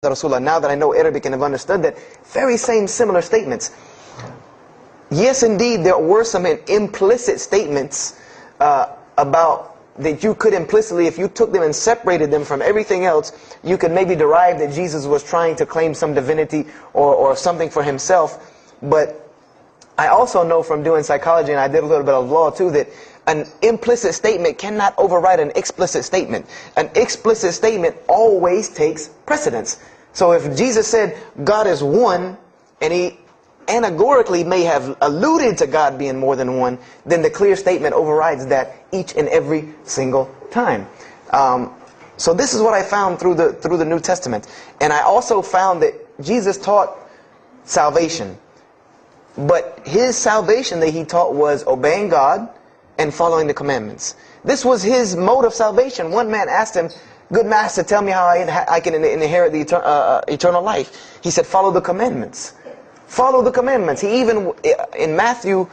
Rasulullah, now that I know Arabic and have understood that, very same similar statements. Yes, indeed, there were some implicit statements about that you could implicitly, if you took them and separated them from everything else, you could maybe derive that Jesus was trying to claim some divinity or something for himself. But I also know from doing psychology, and I did a little bit of law too, that an implicit statement cannot override an explicit statement. An explicit statement always takes precedence. So if Jesus said God is one, and he anagorically may have alluded to God being more than one, then the clear statement overrides that each and every single time. So this is what I found through the New Testament. And I also found that Jesus taught salvation. But his salvation that he taught was obeying God and following the commandments. This was his mode of salvation. One man asked him, "Good master, tell me how I can inherit the eternal life." He said, "Follow the commandments." Follow the commandments. He even, in Matthew,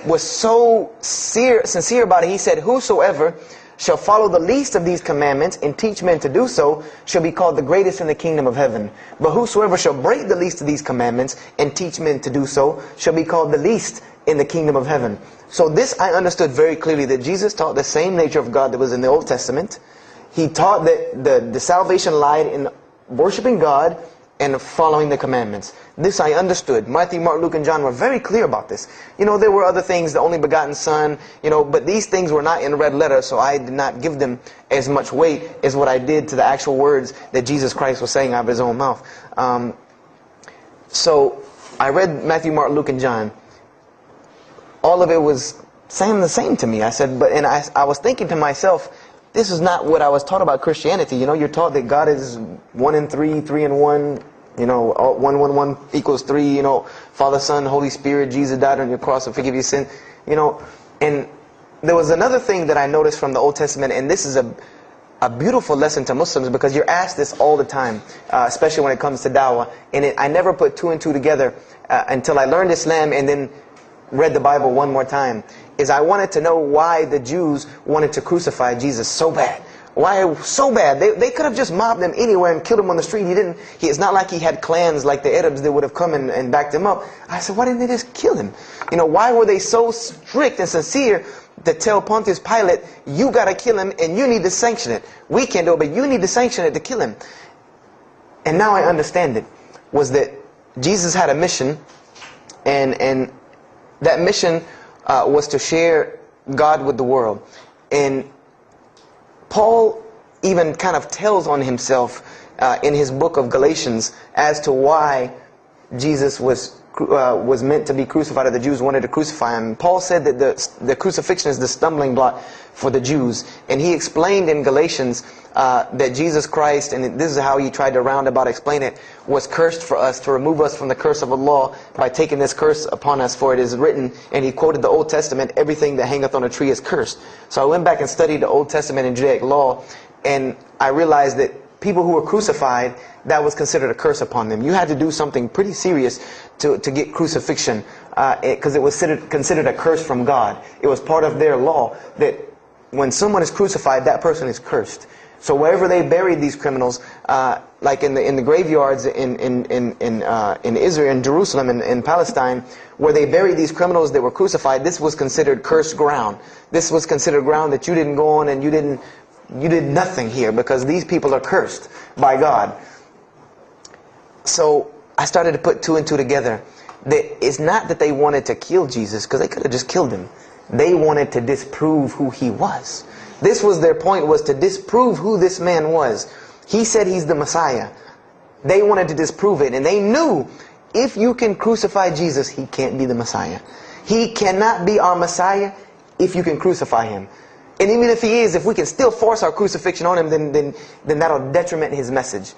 was so sincere about it. He said, "Whosoever shall follow the least of these commandments and teach men to do so shall be called the greatest in the kingdom of heaven. But whosoever shall break the least of these commandments and teach men to do so shall be called the least in the kingdom of heaven." So this I understood very clearly, that Jesus taught the same nature of God that was in the Old Testament. He taught that the salvation lied in worshiping God and following the commandments. This I understood. Matthew, Mark, Luke, and John were very clear about this. There were other things, the only begotten Son, but these things were not in red letter, so I did not give them as much weight as what I did to the actual words that Jesus Christ was saying out of his own mouth. So I read Matthew, Mark, Luke, and John. All of it was saying the same to me. I said, I was thinking to myself, this is not what I was taught about Christianity. You're taught that God is 1 and 3, 3 and 1. 1 equals 3. Father, Son, Holy Spirit. Jesus died on your cross to forgive your sin. And there was another thing that I noticed from the Old Testament, and this is a beautiful lesson to Muslims, because you're asked this all the time, especially when it comes to dawah. And I never put two and two together until I learned Islam and then read the Bible one more time. Is I wanted to know why the Jews wanted to crucify Jesus so bad. Why so bad? They could have just mobbed him anywhere and killed him on the street. It's not like he had clans like the Arabs that would have come and backed him up. I said, why didn't they just kill him? Why were they so strict and sincere to tell Pontius Pilate, you got to kill him and you need to sanction it. We can't do it, but you need to sanction it to kill him. And now I understand it. Was that Jesus had a mission, and that mission was to share God with the world. And Paul even kind of tells on himself in his book of Galatians as to why Jesus was meant to be crucified, or the Jews wanted to crucify him. Paul said that the crucifixion is the stumbling block for the Jews. And he explained in Galatians that Jesus Christ, and this is how he tried to roundabout explain it, was cursed for us, to remove us from the curse of Allah by taking this curse upon us. For it is written, and he quoted the Old Testament, everything that hangeth on a tree is cursed. So I went back and studied the Old Testament and Judaic law, and I realized that people who were crucified, that was considered a curse upon them. You had to do something pretty serious to get crucifixion, because it was considered a curse from God. It was part of their law that when someone is crucified, that person is cursed. So wherever they buried these criminals, like in the graveyards in Israel, in Jerusalem, in Palestine, where they buried these criminals that were crucified, this was considered cursed ground. This was considered ground that you didn't go on, and you did nothing here, because these people are cursed by God. So I started to put two and two together. That it's not that they wanted to kill Jesus, because they could have just killed him. They wanted to disprove who he was. This was their point, was to disprove who this man was. He said he's the Messiah. They wanted to disprove it, and they knew if you can crucify Jesus, he can't be the Messiah. He cannot be our Messiah if you can crucify him. And even if he is, if we can still force our crucifixion on him, then that'll detriment his message.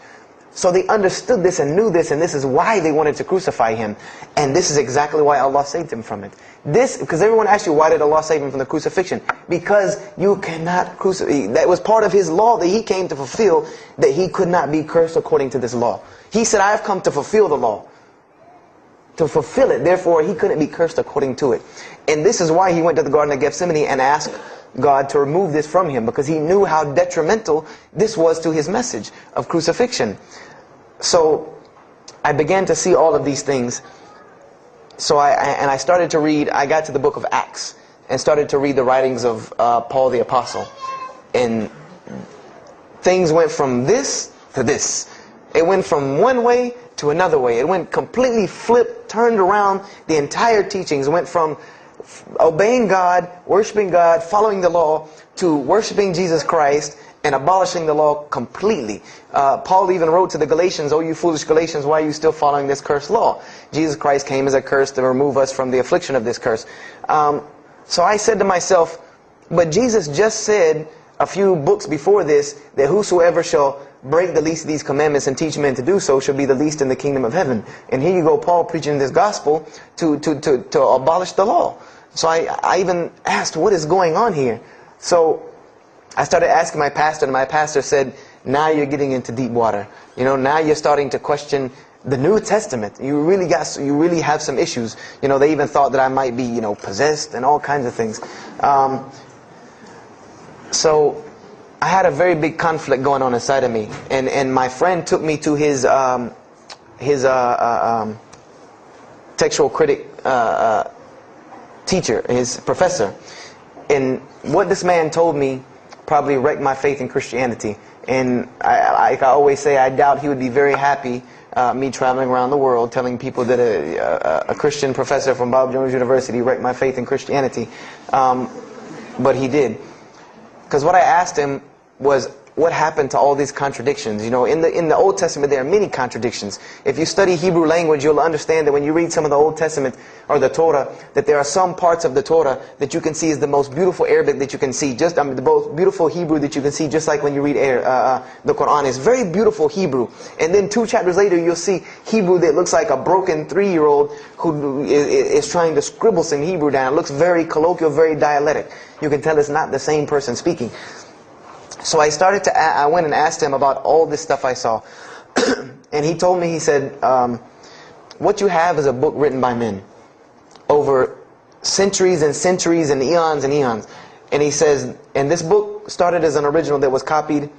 So they understood this and knew this, and this is why they wanted to crucify him. And this is exactly why Allah saved him from it. Because everyone asks you, why did Allah save him from the crucifixion? Because you cannot crucify. That was part of his law that he came to fulfill, that he could not be cursed according to this law. He said, I have come to fulfill the law. To fulfill it. Therefore, he couldn't be cursed according to it. And this is why he went to the Garden of Gethsemane and asked God to remove this from him, because he knew how detrimental this was to his message of crucifixion. So I began to see all of these things. So I started to read, I got to the book of Acts and started to read the writings of Paul the Apostle. And things went from this to this. It went from one way to another way. It went completely flipped, turned around. The entire teachings went from obeying God, worshiping God, following the law, to worshiping Jesus Christ and abolishing the law completely. Paul even wrote to the Galatians, "Oh, you foolish Galatians, why are you still following this cursed law?" Jesus Christ came as a curse to remove us from the affliction of this curse. So I said to myself, but Jesus just said a few books before this that whosoever shall break the least of these commandments and teach men to do so shall be the least in the kingdom of heaven. And here you go, Paul preaching this gospel to abolish the law. So I even asked, what is going on here? So I started asking my pastor, and my pastor said, now you're getting into deep water. You know, now you're starting to question the New Testament. You really have some issues. You know, they even thought that I might be, you know, possessed and all kinds of things. So I had a very big conflict going on inside of me, and my friend took me to his textual critic teacher, his professor. And what this man told me probably wrecked my faith in Christianity. And I always say, I doubt he would be very happy me traveling around the world telling people that a Christian professor from Bob Jones University wrecked my faith in Christianity. But he did. Because what I asked him was, what happened to all these contradictions? You know, in the Old Testament there are many contradictions. If you study Hebrew language, you'll understand that when you read some of the Old Testament or the Torah, that there are some parts of the Torah that you can see is the most beautiful Arabic that you can see, the most beautiful Hebrew that you can see, just like when you read the Quran. It's very beautiful Hebrew. And then 2 chapters later, you'll see Hebrew that looks like a broken 3-year-old who is trying to scribble some Hebrew down. It looks very colloquial, very dialectic. You can tell it's not the same person speaking. So I went and asked him about all this stuff I saw. And he told me, he said, what you have is a book written by men over centuries and centuries and eons and eons. And he says, and this book started as an original that was copied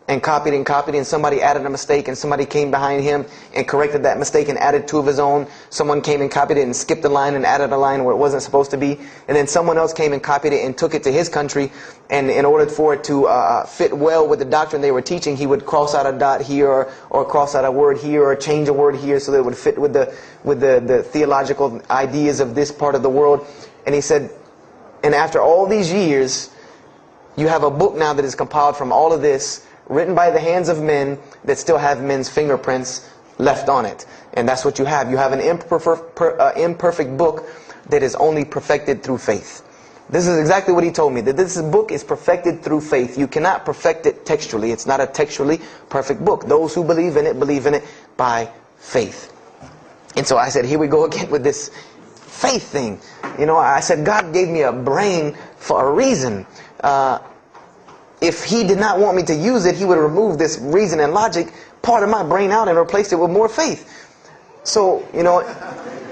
and copied and copied, and somebody added a mistake, and somebody came behind him and corrected that mistake and added 2 of his own. Someone came and copied it and skipped a line and added a line where it wasn't supposed to be. And then someone else came and copied it and took it to his country, and in order for it to fit well with the doctrine they were teaching, he would cross out a dot here or cross out a word here or change a word here so that it would fit with the theological ideas of this part of the world. And he said, and after all these years, you have a book now that is compiled from all of this, written by the hands of men that still have men's fingerprints left on it. And that's what you have. You have an imperfect book that is only perfected through faith. This is exactly what he told me, that this book is perfected through faith. You cannot perfect it textually. It's not a textually perfect book. Those who believe in it by faith. And so I said, here we go again with this faith thing. You know, I said, God gave me a brain for a reason. If He did not want me to use it, He would remove this reason and logic part of my brain out and replace it with more faith. So, you know,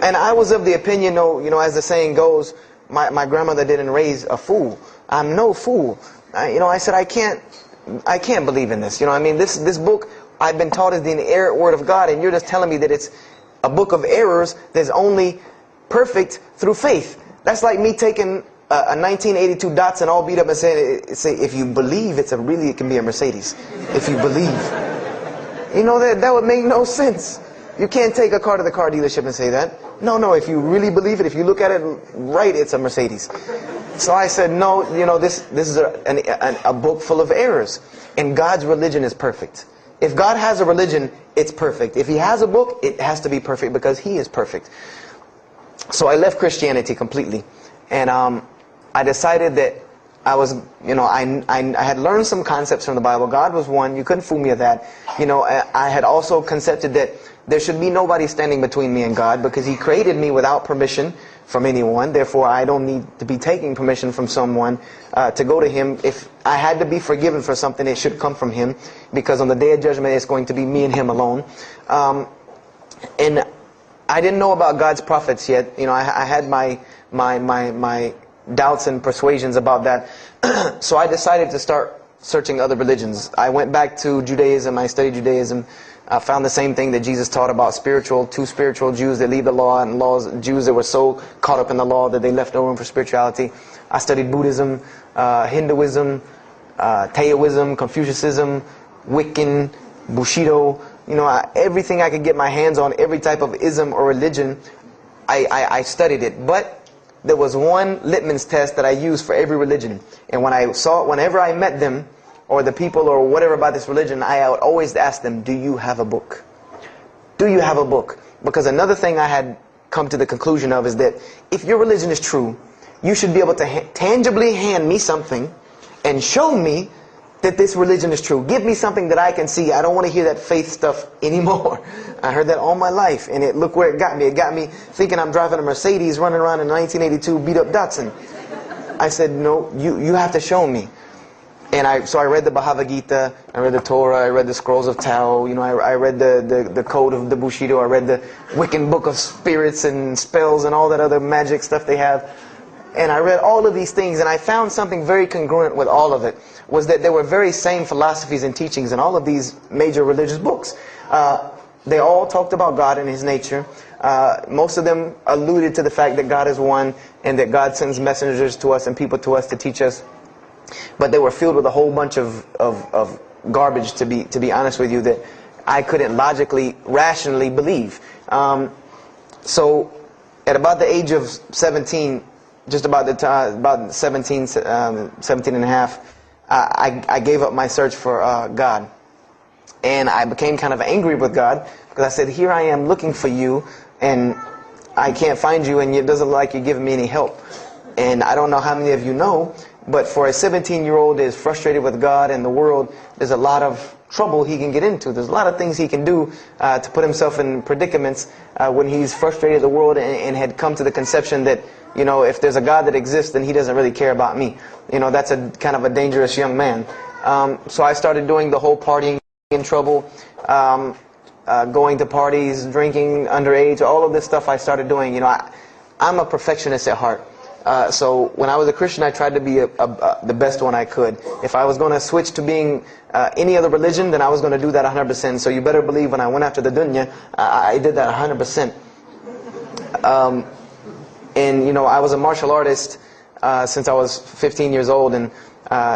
and I was of the opinion, you know, as the saying goes, my grandmother didn't raise a fool. I'm no fool. You know, I said, I can't believe in this. You know, I mean, this book I've been taught is the inerrant word of God, and you're just telling me that it's a book of errors that's only perfect through faith. That's like me taking a 1982 Datsun all beat up and say, if you believe it can be a Mercedes. If you believe. You know, that would make no sense. You can't take a car to the car dealership and say that. No, if you really believe it, if you look at it right, it's a Mercedes. So I said, no, you know, this is a book full of errors. And God's religion is perfect. If God has a religion, it's perfect. If He has a book, it has to be perfect because He is perfect. So I left Christianity completely. And I decided that I was, you know, I had learned some concepts from the Bible. God was one. You couldn't fool me of that. You know, I had also concepted that there should be nobody standing between me and God because He created me without permission from anyone. Therefore, I don't need to be taking permission from someone to go to Him. If I had to be forgiven for something, it should come from Him, because on the day of judgment, it's going to be me and Him alone. And I didn't know about God's prophets yet. You know, I had my doubts and persuasions about that. So I decided to start searching other religions. I went back to Judaism. I studied Judaism I found the same thing that Jesus taught about two spiritual Jews that leave the law, and Jews that were so caught up in the law that they left no room for spirituality. I studied Buddhism, Hinduism, Taoism, Confucianism, Wiccan, Bushido. Everything I could get my hands on, every type of ism or religion, I studied it. But there was one litmus test that I used for every religion. And whenever I met them, or the people or whatever about this religion, I would always ask them, do you have a book? Do you have a book? Because another thing I had come to the conclusion of is that if your religion is true, you should be able to tangibly hand me something and show me that this religion is true. Give me something that I can see. I don't want to hear that faith stuff anymore. I heard that all my life, and look where it got me. It got me thinking I'm driving a Mercedes running around in a 1982 beat-up Datsun. I said, no, you have to show me. And so I read the Bhagavad Gita, I read the Torah, I read the Scrolls of Tao, I read the Code of the Bushido, I read the Wiccan Book of Spirits and Spells and all that other magic stuff they have. And I read all of these things, and I found something very congruent with all of it, was that there were very same philosophies and teachings in all of these major religious books. They all talked about God and His nature. Most of them alluded to the fact that God is one, and that God sends messengers to us and people to us to teach us. But they were filled with a whole bunch of garbage, to be honest with you, that I couldn't logically, rationally believe. So at about the age of 17, just about the time, about 17 and a half, I gave up my search for God. And I became kind of angry with God, because I said, here I am looking for you, and I can't find you, and it doesn't look like you're giving me any help. And I don't know how many of you know, but for a 17-year-old that is frustrated with God and the world, there's a lot of trouble he can get into. There's a lot of things he can do to put himself in predicaments when he's frustrated with the world and had come to the conception that, if there's a God that exists, then He doesn't really care about me. That's a kind of a dangerous young man. So I started doing the whole partying in trouble, going to parties, drinking underage, all of this stuff I started doing. I'm a perfectionist at heart. So when I was a Christian, I tried to be the best one I could. If I was going to switch to being any other religion, then I was going to do that 100%. So you better believe when I went after the dunya, I did that 100%. And I was a martial artist since I was 15 years old, and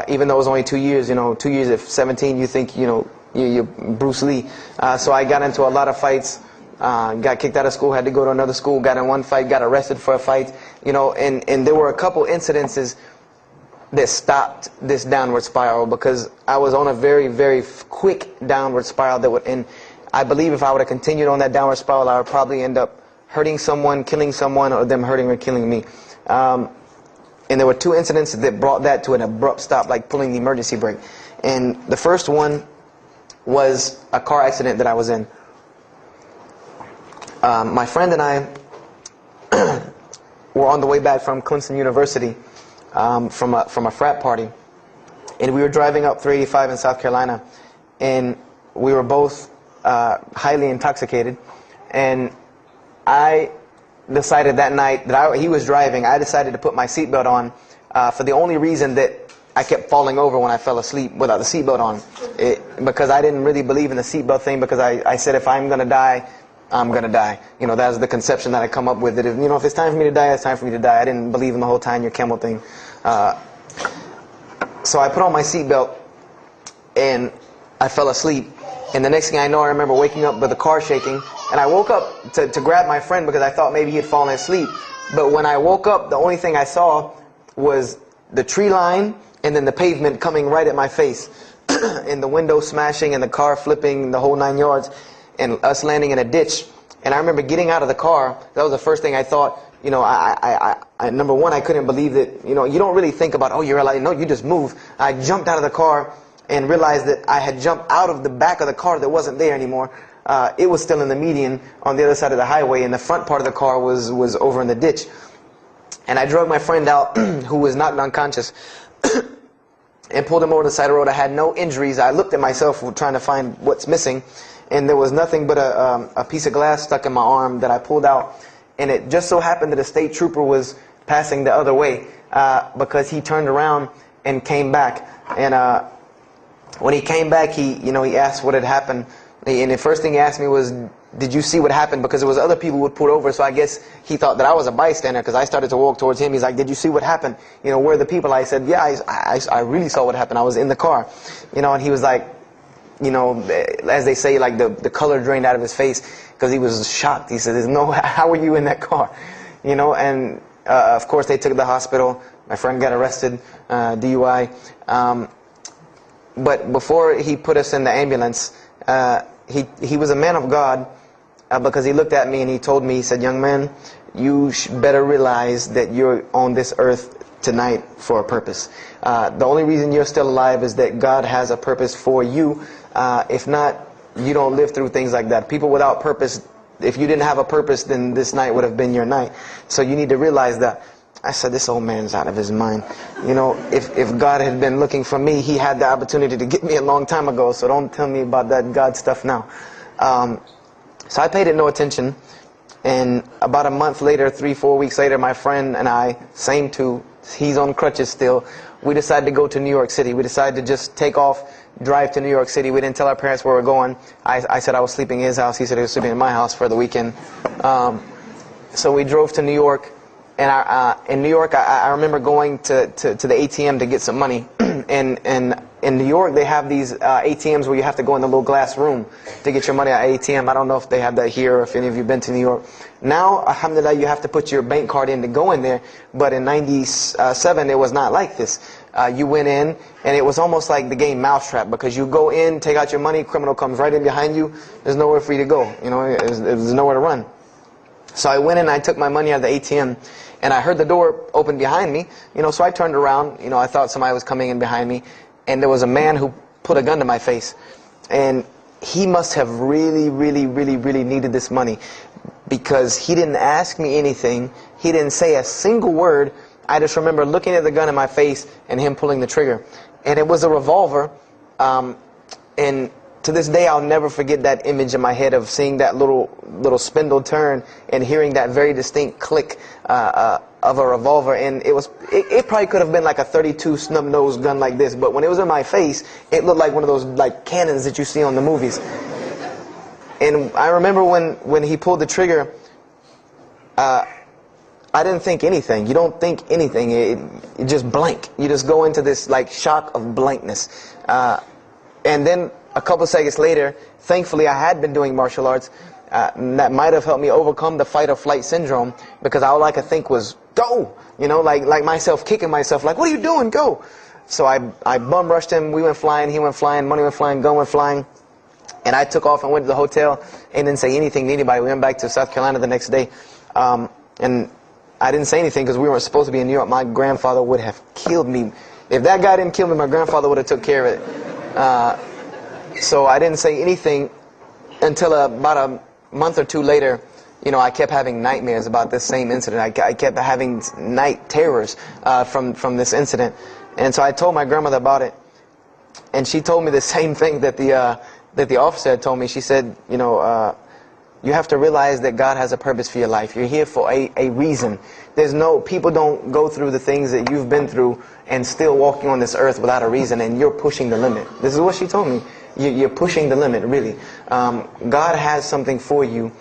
even though it was only 2 years, 2 years at 17, you think you're Bruce Lee. So I got into a lot of fights. Got kicked out of school, had to go to another school, got in one fight, got arrested for a fight, and there were a couple incidences that stopped this downward spiral, because I was on a very, very quick downward spiral and I believe if I would have continued on that downward spiral, I would probably end up hurting someone, killing someone, or them hurting or killing me. And there were two incidents that brought that to an abrupt stop, like pulling the emergency brake. And the first one was a car accident that I was in. My friend and I were on the way back from Clemson University from a frat party, and we were driving up 385 in South Carolina, and we were both highly intoxicated. And I decided that night that he was driving, I decided to put my seatbelt on for the only reason that I kept falling over when I fell asleep without the seatbelt on, because I didn't really believe in the seatbelt thing, because I said if I'm going to die, I'm going to die. That was the conception that I come up with, that if it's time for me to die, it's time for me to die. I didn't believe in the whole tying your camel thing. So I put on my seatbelt, and I fell asleep. And the next thing I know, I remember waking up with the car shaking. And I woke up to grab my friend, because I thought maybe he had fallen asleep. But when I woke up, the only thing I saw was the tree line and then the pavement coming right at my face. And the window smashing and the car flipping, the whole 9 yards. And us landing in a ditch. And I remember getting out of the car. That was the first thing I thought. Number one, I couldn't believe that. You don't really think about, oh, you're alive. No, you just move. I jumped out of the car and realized that I had jumped out of the back of the car that wasn't there anymore. It was still in the median on the other side of the highway, and the front part of the car was over in the ditch. And I drug my friend out, who was knocked unconscious, and pulled him over to the side of the road. I had no injuries. I looked at myself trying to find what's missing. And there was nothing but a piece of glass stuck in my arm that I pulled out. And it just so happened that a state trooper was passing the other way, because he turned around and came back. And when he came back, he asked what had happened. And the first thing he asked me was, did you see what happened? Because there was other people who would pull over, so I guess he thought that I was a bystander, because I started to walk towards him. He's like, did you see what happened? You know, where are the people? I said, yeah, I really saw what happened. I was in the car. You know, and he was like, you know, as they say, like the color drained out of his face, because he was shocked. He said, how were you in that car? You know, and of course they took to the hospital. My friend got arrested, DUI. But before he put us in the ambulance, he was a man of God, because he looked at me and he told me, he said, young man, you better realize that you're on this earth tonight for a purpose. The only reason you're still alive is that God has a purpose for you. If not, you don't live through things like that. People without purpose, if you didn't have a purpose, then this night would have been your night. So you need to realize that. I said, this old man's out of his mind. You know, if God had been looking for me, he had the opportunity to get me a long time ago. So don't tell me about that God stuff now. So I paid it no attention. And about a month later, 3-4 weeks later, my friend and I, same two, he's on crutches still, we decided to go to New York City. We decided to just take off, drive to New York City. We didn't tell our parents where we were going. I said I was sleeping in his house. He said he was sleeping in my house for the weekend. So we drove to New York. And in New York, I remember going to the ATM to get some money. And in New York, they have these ATMs where you have to go in the little glass room to get your money at ATM. I don't know if they have that here or if any of you have been to New York. Now, alhamdulillah, you have to put your bank card in to go in there. But in 97, it was not like this. You went in, and it was almost like the game Mousetrap, because you go in, take out your money, criminal comes right in behind you. There's nowhere for you to go. You know, there's nowhere to run. So I went in and I took my money out of the ATM, and I heard the door open behind me. You know, so I turned around. You know, I thought somebody was coming in behind me, and there was a man who put a gun to my face. And he must have really, really, really, really needed this money, because he didn't ask me anything. He didn't say a single word. I just remember looking at the gun in my face and him pulling the trigger. And it was a revolver. And to this day, I'll never forget that image in my head of seeing that little spindle turn and hearing that very distinct click of a revolver. And it probably could have been like a 32 snub-nosed gun like this, but when it was in my face, it looked like one of those like cannons that you see on the movies. And I remember when he pulled the trigger, I didn't think anything. You don't think anything. It just blank. You just go into this like shock of blankness. And then a couple seconds later, thankfully I had been doing martial arts. That might have helped me overcome the fight or flight syndrome, because all I could think was, go! You know, like myself kicking myself, like, what are you doing? Go! So I bum rushed him. We went flying, he went flying, money went flying, gun went flying. And I took off and went to the hotel and didn't say anything to anybody. We went back to South Carolina the next day. And I didn't say anything because we weren't supposed to be in New York. My grandfather would have killed me. If that guy didn't kill me, my grandfather would have took care of it. So I didn't say anything until about a month or two later. You know, I kept having nightmares about this same incident. I kept having night terrors from this incident. And so I told my grandmother about it. And she told me the same thing that the officer had told me. She said, you know, you have to realize that God has a purpose for your life. You're here for a reason. People don't go through the things that you've been through and still walking on this earth without a reason, and you're pushing the limit. This is what she told me. You're pushing the limit, really. God has something for you,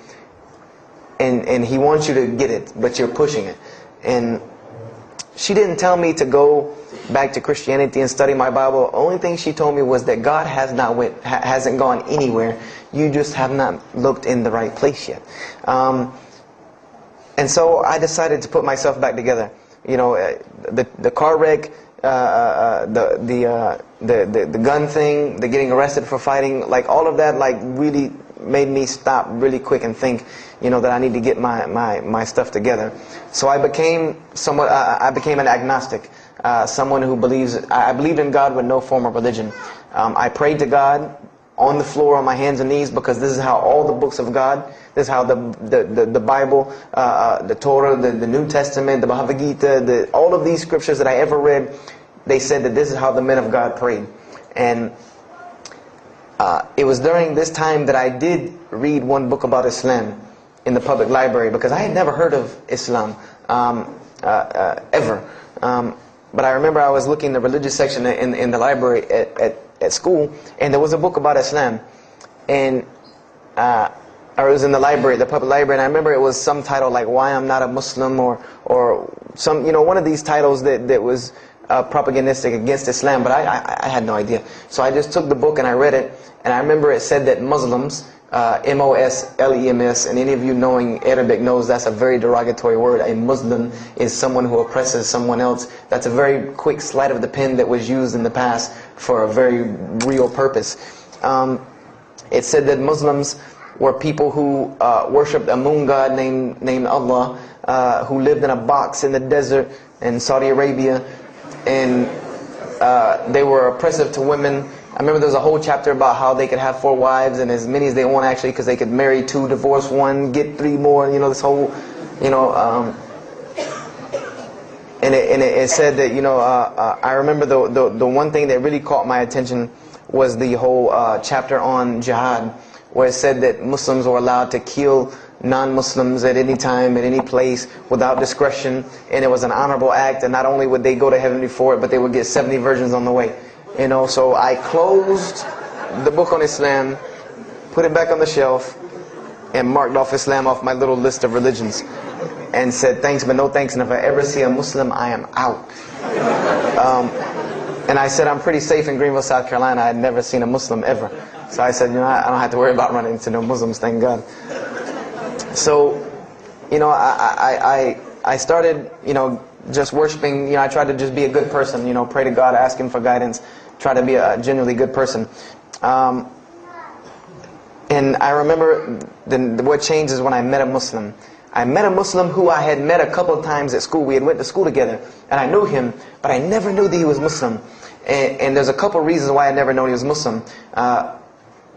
and He wants you to get it, but you're pushing it. And she didn't tell me to go back to Christianity and study my Bible. The only thing she told me was that God hasn't gone anywhere. You just have not looked in the right place yet. And so I decided to put myself back together. You know, the car wreck, the gun thing, the getting arrested for fighting, like all of that, like really made me stop really quick and think, you know, that I need to get my stuff together. So I became an agnostic, someone who I believed in God with no form of religion. I prayed to God on the floor on my hands and knees, because this is how all the books of God, this is how the Bible, the Torah, the New Testament, the Bhagavad Gita, all of these scriptures that I ever read, they said that this is how the men of God prayed. And it was during this time that I did read one book about Islam in the public library, because I had never heard of Islam ever. But I remember I was looking in the religious section in the library at school, and there was a book about Islam. And or it was in the library, the public library, and I remember it was some title like "Why I'm Not a Muslim" or some, one of these titles that was propagandistic against Islam, but I had no idea. So I just took the book and I read it, and I remember it said that Muslims, M-O-S-L-E-M-S, and any of you knowing Arabic knows that's a very derogatory word. A Muslim is someone who oppresses someone else. That's a very quick sleight of the pen that was used in the past for a very real purpose. It said that Muslims were people who worshipped a moon god named Allah, who lived in a box in the desert in Saudi Arabia, and they were oppressive to women. I remember there was a whole chapter about how they could have 4 wives and as many as they want, actually, because they could marry 2, divorce 1, get 3 more. This whole, and it said that I remember the one thing that really caught my attention was the whole chapter on jihad, where it said that Muslims were allowed to kill non-Muslims at any time, at any place, without discretion, and it was an honorable act, and not only would they go to heaven before it, but they would get 70 virgins on the way. So I closed the book on Islam, put it back on the shelf, and marked off Islam off my little list of religions, and said thanks but no thanks, and if I ever see a Muslim, I am out. And I said I'm pretty safe in Greenville, South Carolina. I had never seen a Muslim ever. So I said, I don't have to worry about running into no Muslims, thank God. So, I started, just worshiping. I tried to just be a good person, pray to God, ask Him for guidance, try to be a genuinely good person. And I remember what changed is when I met a Muslim. I met a Muslim who I had met a couple of times at school. We had went to school together, and I knew him, but I never knew that he was Muslim. And there's a couple of reasons why I never known he was Muslim.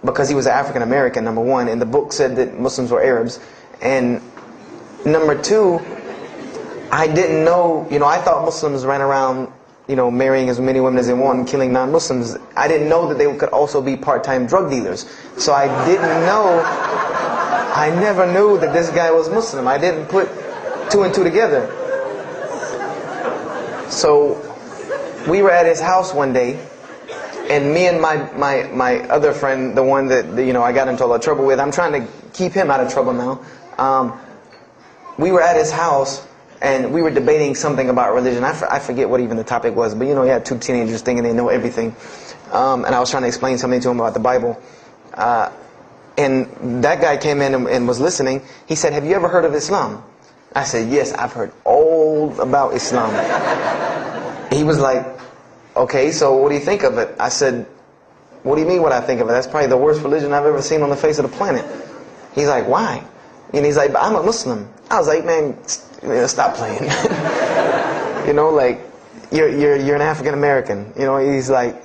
Because he was an African American, number one, and the book said that Muslims were Arabs. And number two, I didn't know, I thought Muslims ran around, marrying as many women as they want and killing non-Muslims. I didn't know that they could also be part-time drug dealers. So I never knew that this guy was Muslim. I didn't put 2 and 2 together. So we were at his house one day, and me and my other friend, the one that I got into a lot of trouble with, I'm trying to keep him out of trouble now. We were at his house, and we were debating something about religion. I forget what even the topic was, but you had 2 teenagers thinking they know everything. And I was trying to explain something to him about the Bible. And that guy came in and was listening. He said, "Have you ever heard of Islam?" I said, "Yes, I've heard all about Islam." He was like, "Okay, so what do you think of it?" I said, "What do you mean what I think of it? That's probably the worst religion I've ever seen on the face of the planet." He's like, "Why?" And he's like, "But I'm a Muslim." I was like, "Man, stop playing." You're an African American. He's like,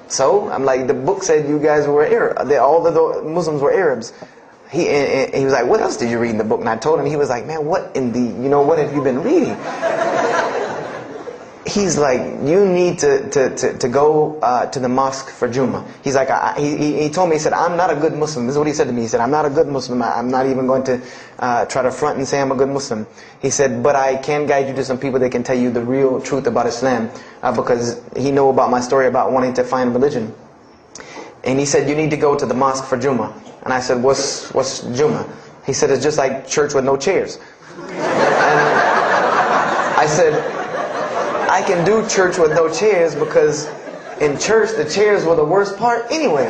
"So?" I'm like, "The book said you guys were Arab. All the Muslims were Arabs." He was like, "What else did you read in the book?" And I told him. He was like, "Man, what in the, what have you been reading?" He's like, "You need to go to the mosque for Jummah." He's like, he told me, he said, "I'm not a good Muslim." This is what he said to me. He said, "I'm not a good Muslim. I'm not even going to try to front and say I'm a good Muslim." He said, "But I can guide you to some people that can tell you the real truth about Islam," because he knew about my story about wanting to find religion. And he said, "You need to go to the mosque for Jummah." And I said, What's Jummah?" He said, "It's just like church with no chairs." And I said, "I can do church with no chairs because in church the chairs were the worst part anyway.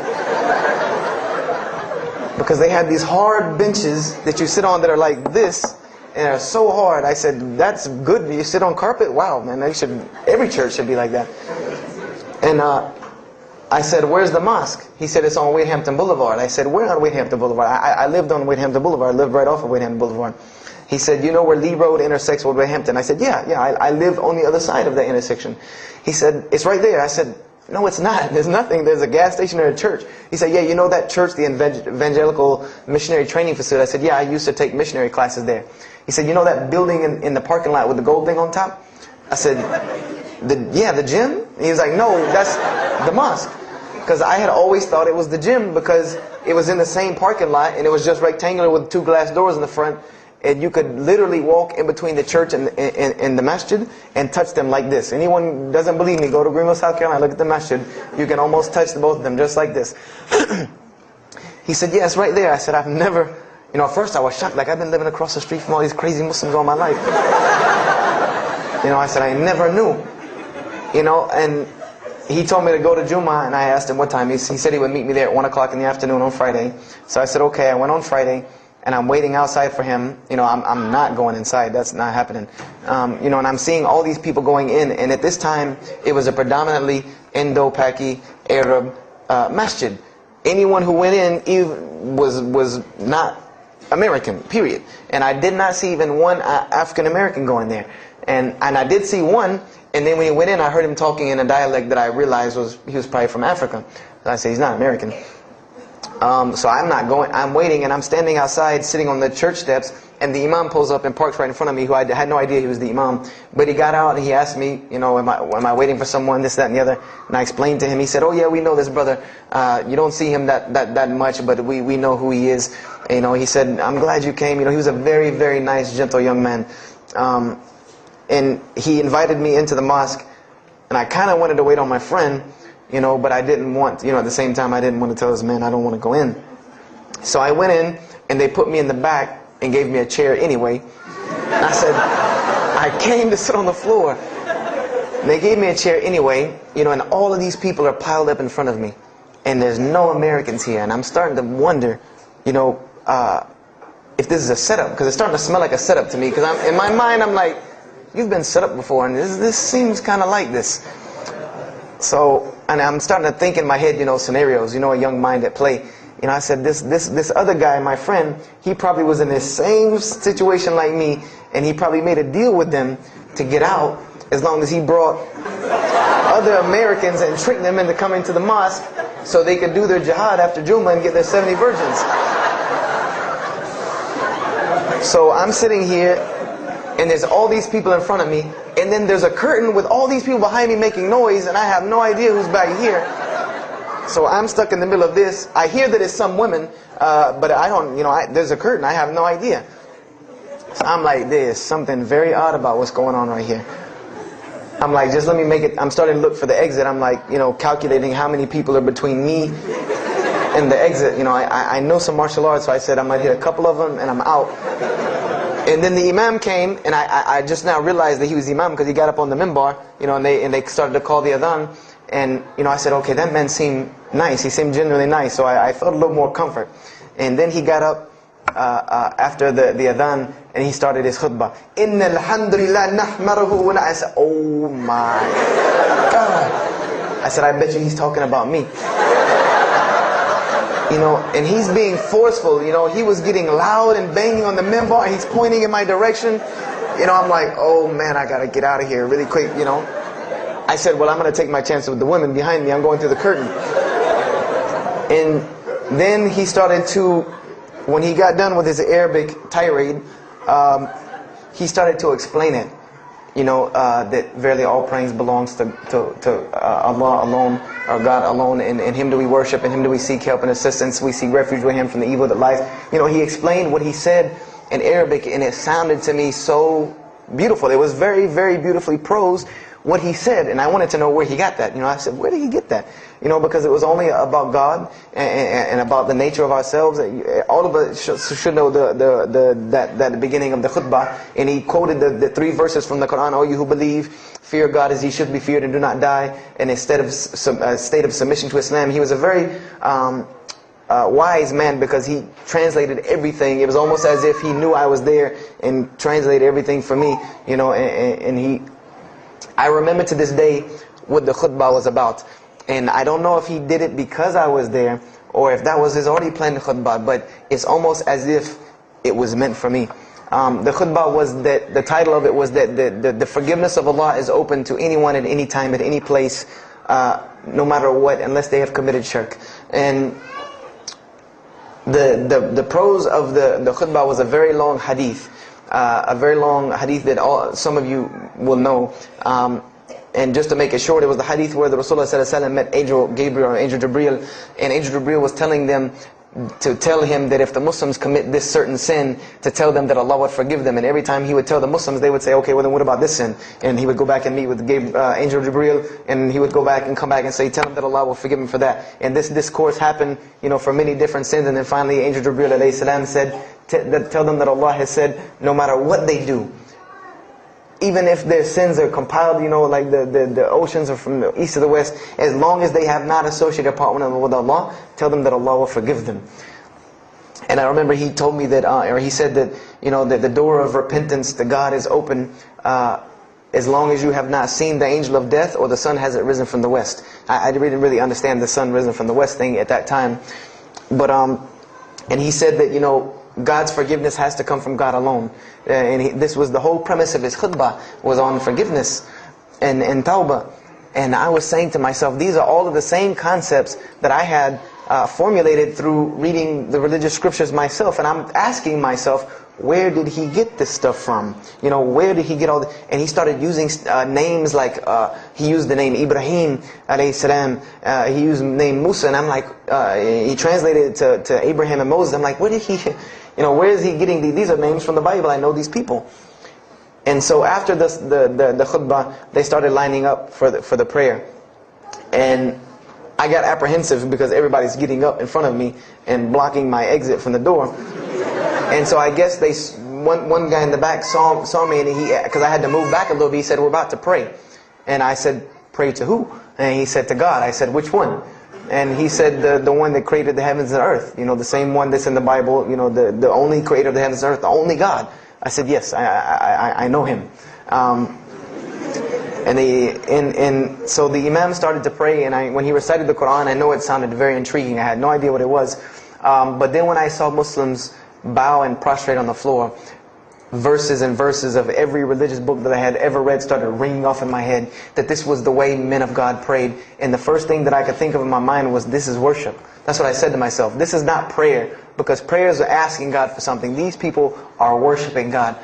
Because they had these hard benches that you sit on that are like this, and are so hard." I said, "That's good. You sit on carpet? Wow, man, every church should be like that." And I said, "Where's the mosque?" He said, "It's on Wade-Hampton Boulevard." I said, "Where on Wade-Hampton Boulevard?" I lived on Wade-Hampton Boulevard. I lived right off of Wade-Hampton Boulevard. He said, "You know where Lee Road intersects with Wade-Hampton?" I said, Yeah, I live on the other side of that intersection." He said, "It's right there." I said, "No, it's not. There's nothing. There's a gas station or a church." He said, "Yeah, you know that church, the Evangelical Missionary Training Facility?" I said, "Yeah, I used to take missionary classes there." He said, "You know that building in the parking lot with the gold thing on top?" I said, the gym?" He was like, "No, that's the mosque." Because I had always thought it was the gym because it was in the same parking lot and it was just rectangular with 2 glass doors in the front. And you could literally walk in between the church and the masjid and touch them like this. Anyone doesn't believe me, go to Greenville, South Carolina, look at the masjid. You can almost touch both of them just like this. He said, yeah, it's right there. I said, I've never, at first I was shocked. Like, I've been living across the street from all these crazy Muslims all my life. I said, I never knew. And he told me to go to Jummah, and I asked him what time. He said he would meet me there at 1 o'clock in the afternoon on Friday. So I said, okay. I went on Friday, and I'm waiting outside for him. I'm not going inside. That's not happening. And I'm seeing all these people going in. And at this time, it was a predominantly Indo-Paki Arab masjid. Anyone who went in was not American, period. And I did not see even one African American going there. And I did see one, and then when he went in, I heard him talking in a dialect that I realized he was probably from Africa. So I said, he's not American. So I'm not going. I'm waiting, and I'm standing outside, sitting on the church steps, and the imam pulls up and parks right in front of me, who I had no idea he was the imam. But he got out, and he asked me, am I waiting for someone, this, that, and the other? And I explained to him. He said, oh yeah, we know this brother. You don't see him that much, but we know who he is. He said, I'm glad you came. He was a very, very nice, gentle young man. And he invited me into the mosque, and I kind of wanted to wait on my friend, but I didn't want, at the same time I didn't want to tell this man I don't want to go in. So I went in, and they put me in the back and gave me a chair anyway. And I said, I came to sit on the floor. And they gave me a chair anyway, and all of these people are piled up in front of me. And there's no Americans here, and I'm starting to wonder, if this is a setup, because it's starting to smell like a setup to me, because in my mind I'm like, you've been set up before, and this seems kind of like this. So, and I'm starting to think in my head, scenarios, a young mind at play. I said, this other guy, my friend, he probably was in the same situation like me, and he probably made a deal with them to get out, as long as he brought other Americans and tricked them into coming to the mosque, so they could do their jihad after Jummah and get their 70 virgins. So I'm sitting here, and there's all these people in front of me, and then there's a curtain with all these people behind me making noise, and I have no idea who's back here. So I'm stuck in the middle of this. I hear that it's some women, but I don't, there's a curtain. I have no idea. So I'm like, there's something very odd about what's going on right here. I'm like, just let me make it. I'm starting to look for the exit. I'm like, calculating how many people are between me and the exit. I know some martial arts, so I said I might hit a couple of them, and I'm out. And then the imam came, and I just now realized that he was the imam because he got up on the minbar, and they started to call the adhan. And I said, okay, that man seemed nice. He seemed genuinely nice, so I felt a little more comfort. And then he got up after the adhan, and he started his khutbah. Inna alhamdulillah nahmaruhu wa I said, oh my God. I said, I bet you he's talking about me. And he's being forceful. He was getting loud and banging on the minbar, and he's pointing in my direction. I'm like, oh man, I gotta get out of here really quick. I said, well, I'm gonna take my chances with the women behind me. I'm going through the curtain. And then he started to, when he got done with his Arabic tirade, he started to explain it. That verily all praise belongs to Allah alone, or God alone. In Him do we worship, in Him do we seek help and assistance. We seek refuge with Him from the evil that lies. He explained what he said in Arabic, and it sounded to me so beautiful. It was very, very beautifully prosed, what he said, and I wanted to know where he got that. I said, where did he get that? Because it was only about God and about the nature of ourselves. All of us should know that the beginning of the khutbah, and he quoted the 3 verses from the Quran. O you who believe, fear God as He should be feared and do not die, and instead of state of submission to Islam. He was a very wise man, because he translated everything. It was almost as if he knew I was there and translated everything for me. I remember to this day what the khutbah was about. And I don't know if he did it because I was there, or if that was his already planned khutbah, but it's almost as if it was meant for me. The khutbah was that, the title of it was that the forgiveness of Allah is open to anyone at any time, at any place, no matter what, unless they have committed shirk. And the prose of the khutbah was a very long hadith. A very long hadith that some of you will know. And just to make it short, it was the hadith where the Rasulullah ﷺ met Angel Gabriel, or Angel Jibreel, and Angel Jibreel was telling them to tell him that if the Muslims commit this certain sin, to tell them that Allah would forgive them. And every time he would tell the Muslims, they would say, okay, well then what about this sin? And he would go back and meet with Angel Jibreel, and he would go back and come back and say, tell them that Allah will forgive him for that. And this discourse happened, for many different sins. And then finally Angel Jibreel alayhi salam said, tell them that Allah has said, no matter what they do, even if their sins are compiled, like the oceans are from the east to the west, as long as they have not associated a partner with Allah, tell them that Allah will forgive them. And I remember he told me that, or he said that, that the door of repentance to God is open as long as you have not seen the angel of death or the sun hasn't risen from the west. I didn't really understand the sun risen from the west thing at that time. But, and he said that, God's forgiveness has to come from God alone. This was the whole premise of his khutbah, was on forgiveness and tawbah. And I was saying to myself, these are all of the same concepts that I had formulated through reading the religious scriptures myself. And I'm asking myself, where did he get this stuff from? Where did he get all this? And he started using names like, he used the name Ibrahim alayhi salam, he used the name Musa, and I'm like, he translated it to Abraham and Moses. I'm like, where did he, where is he getting these? These are names from the Bible, I know these people. And so after the khutbah, they started lining up for the prayer. And I got apprehensive because everybody's getting up in front of me and blocking my exit from the door. And so I guess one guy in the back saw me, and because I had to move back a little bit, he said, we're about to pray. And I said, pray to who? And he said, to God. I said, which one? And he said, the one that created the heavens and earth. The same one that's in the Bible, the only creator of the heavens and earth, the only God. I said, yes, I know him. And so the Imam started to pray, and when he recited the Quran, I know it sounded very intriguing. I had no idea what it was. But then when I saw Muslims bow and prostrate on the floor, verses and verses of every religious book that I had ever read started ringing off in my head, that this was the way men of God prayed. And the first thing that I could think of in my mind was, this is worship. That's what I said to myself. This is not prayer, because prayers are asking God for something. These people are worshiping God.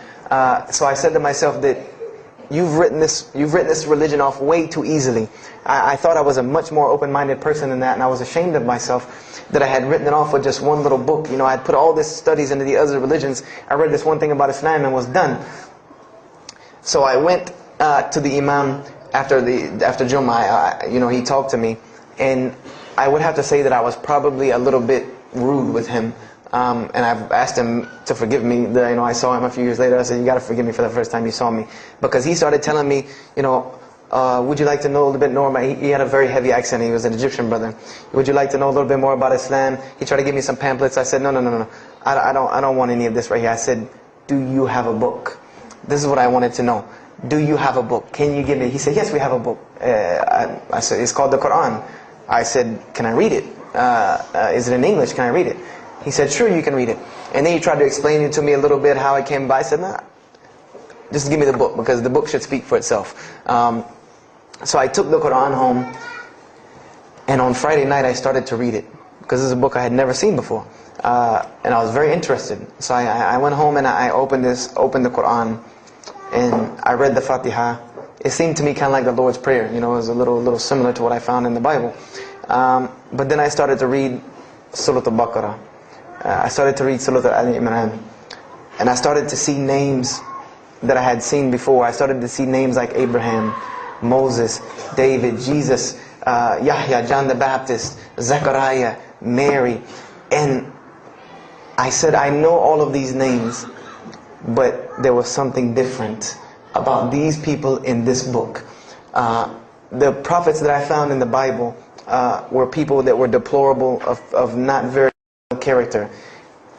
So I said to myself that you've written this religion off way too easily. I thought I was a much more open-minded person than that, and I was ashamed of myself that I had written it off with just one little book. I had put all these studies into the other religions. I read this one thing about Islam and was done. So I went to the Imam after Jummah. He talked to me, and I would have to say that I was probably a little bit rude with him. And I've asked him to forgive me. I saw him a few years later. I said, you got to forgive me for the first time you saw me. Because he started telling me, would you like to know a little bit more about... He had a very heavy accent. He was an Egyptian brother. Would you like to know a little bit more about Islam? He tried to give me some pamphlets. I said, no. I don't want any of this right here. I said, do you have a book? This is what I wanted to know. Do you have a book? Can you give me... He said, yes, we have a book. I said, it's called the Quran. I said, can I read it? Is it in English? Can I read it? He said, sure, you can read it. And then he tried to explain it to me a little bit, how it came by. I said, nah, just give me the book, because the book should speak for itself. So I took the Quran home, and on Friday night I started to read it, because this is a book I had never seen before. And I was very interested. So I went home and I opened the Quran, and I read the Fatiha. It seemed to me kind of like the Lord's Prayer. It was a little similar to what I found in the Bible. But then I started to read Surah Al-Baqarah. I started to read Surah Al-Imran. And I started to see names that I had seen before. I started to see names like Abraham, Moses, David, Jesus, Yahya, John the Baptist, Zechariah, Mary. And I said, I know all of these names, but there was something different about these people in this book. The prophets that I found in the Bible were people that were deplorable, of not very good character.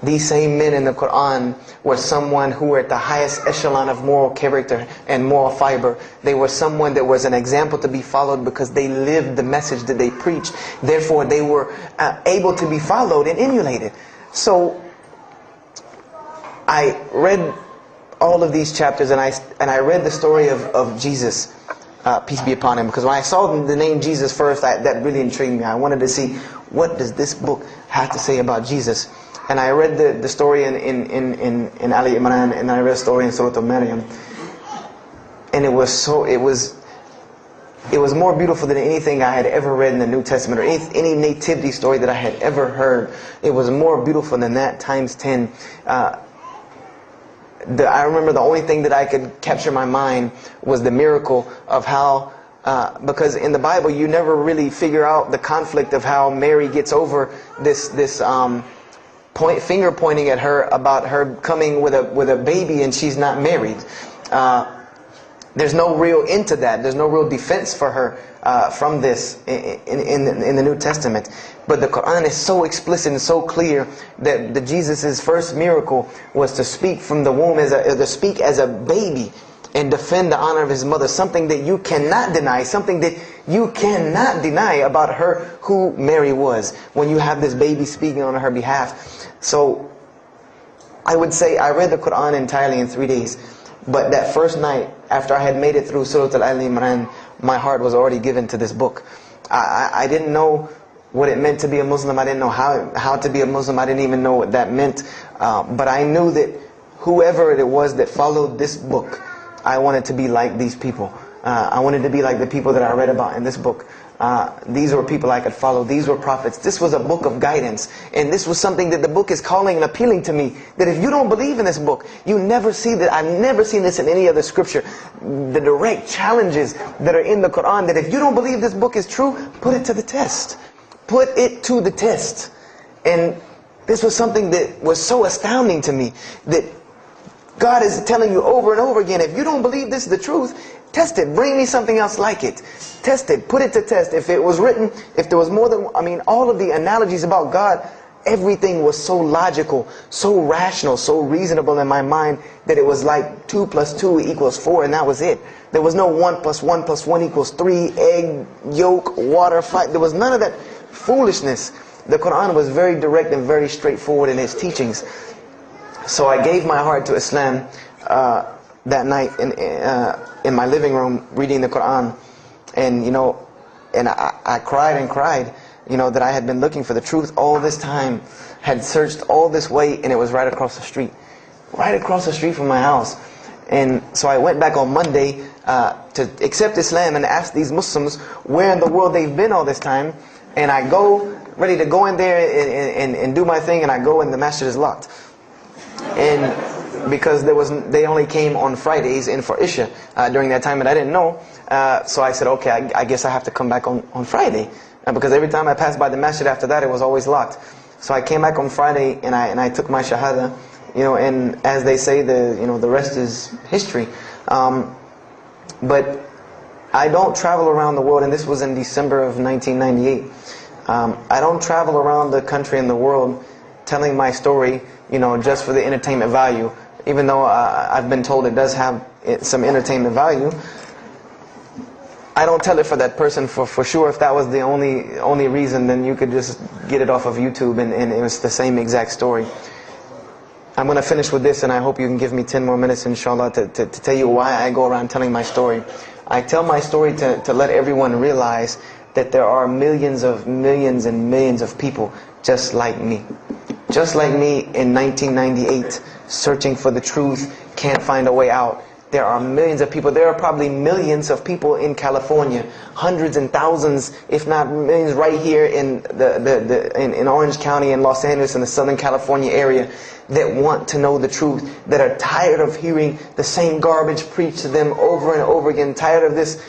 These same men in the Quran were someone who were at the highest echelon of moral character and moral fiber. They were someone that was an example to be followed because they lived the message that they preached. Therefore, they were able to be followed and emulated. So, I read all of these chapters, and I read the story of Jesus, peace be upon him, because when I saw the name Jesus first, that really intrigued me. I wanted to see, what does this book have to say about Jesus? And I read the story in Ali Imran, and I read the story in Surah Al-Maryam. And it was it was more beautiful than anything I had ever read in the New Testament or any nativity story that I had ever heard. It was more beautiful than that times 10. I remember the only thing that I could capture in my mind was the miracle of how, because in the Bible you never really figure out the conflict of how Mary gets over this finger pointing at her about her coming with a baby and she's not married. There's no real end to that. There's no real defense for her from this in the New Testament. But the Quran is so explicit and so clear that Jesus' first miracle was to speak from the womb, to speak as a baby and defend the honor of his mother. Something that you cannot deny. Something that you cannot deny about her, who Mary was, when you have this baby speaking on her behalf. So I would say I read the Quran entirely in 3 days. But that first night, after I had made it through Surah Al-Imran, my heart was already given to this book. I didn't know what it meant to be a Muslim. I didn't know how to be a Muslim. I didn't even know what that meant. But I knew that whoever it was that followed this book, I wanted to be like these people. I wanted to be like the people that I read about in this book. These were people I could follow. These were prophets. This was a book of guidance. And this was something that the book is calling and appealing to me. That if you don't believe in this book, you never see that. I've never seen this in any other scripture. The direct challenges that are in the Quran, that if you don't believe this book is true, put it to the test. Put it to the test. And this was something that was so astounding to me, that God is telling you over and over again, if you don't believe this is the truth, test it. Bring me something else like it. Test it. Put it to test. If it was written, if there was more than, all of the analogies about God, everything was so logical, so rational, so reasonable in my mind that it was like 2 + 2 = 4, and that was it. There was no 1 + 1 + 1 = 3, egg, yolk, water, fight. There was none of that foolishness. The Quran was very direct and very straightforward in its teachings. So I gave my heart to Islam that night in my living room, reading the Quran, and I cried and cried, that I had been looking for the truth all this time, had searched all this way, and it was right across the street from my house. And so I went back on Monday to accept Islam and ask these Muslims where in the world they've been all this time, and I go ready to go in there and do my thing, and I go and the masjid is locked. And because they only came on Fridays and for Isha during that time, and I didn't know. So I said, okay, I guess I have to come back on Friday, because every time I passed by the masjid after that, it was always locked. So I came back on Friday and I took my shahada, and as they say, the rest is history. But I don't travel around the world, and this was in December of 1998. I don't travel around the country and the world telling my story, just for the entertainment value. Even though I've been told it does have some entertainment value, I don't tell it for that person for sure. If that was the only reason, then you could just get it off of YouTube and it was the same exact story. I'm going to finish with this, and I hope you can give me 10 more minutes, inshallah, to tell you why I go around telling my story. I tell my story to let everyone realize that there are millions and millions of people just like me. Just like me in 1998, searching for the truth, can't find a way out. There are millions of people. There are probably millions of people in California, hundreds and thousands, if not millions, right here in in Orange County and Los Angeles in the Southern California area, that want to know the truth, that are tired of hearing the same garbage preached to them over and over again, tired of this